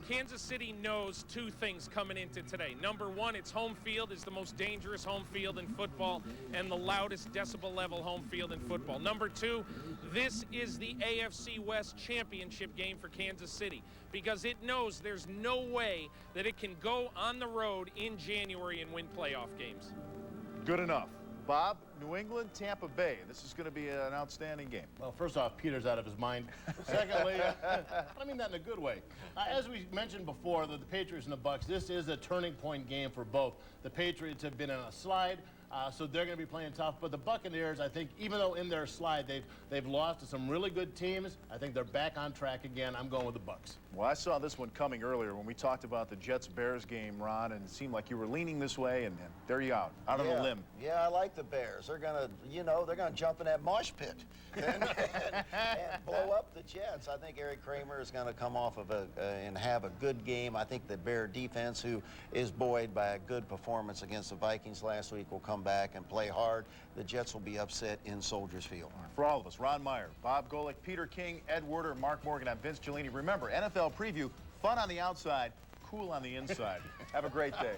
Kansas City knows two things coming into today. Number one, its home field is the most dangerous home field in football and the loudest decibel level home field in football. Number two, this is the AFC West championship game for Kansas City because it knows there's no way that it can go on the road in January and win playoff games. Good enough. Bob, New England, Tampa Bay. This is going to be an outstanding game. Well, first off, Peter's out of his mind. Secondly, I mean that in a good way. As we mentioned before, the Patriots and the Bucs, this is a turning point game for both. The Patriots have been on a slide. So they're going to be playing tough. But the Buccaneers, I think, even though in their slide they've lost to some really good teams, I think they're back on track again. I'm going with the Bucs. Well, I saw this one coming earlier when we talked about the Jets-Bears game, Ron, and it seemed like you were leaning this way, and there you are, out on a limb. Yeah, I like the Bears. They're going to, you know, they're going to jump in that mosh pit and blow up the Jets. I think Eric Kramer is going to come off of and have a good game. I think the Bear defense, who is buoyed by a good performance against the Vikings last week, will come back and play hard. The Jets will be upset in Soldiers Field. For all of us, Ron Meyer, Bob Golic, Peter King, Ed Werder, Mark Morgan, I'm Vince Cellini. Remember, NFL preview, fun on the outside, cool on the inside. Have a great day.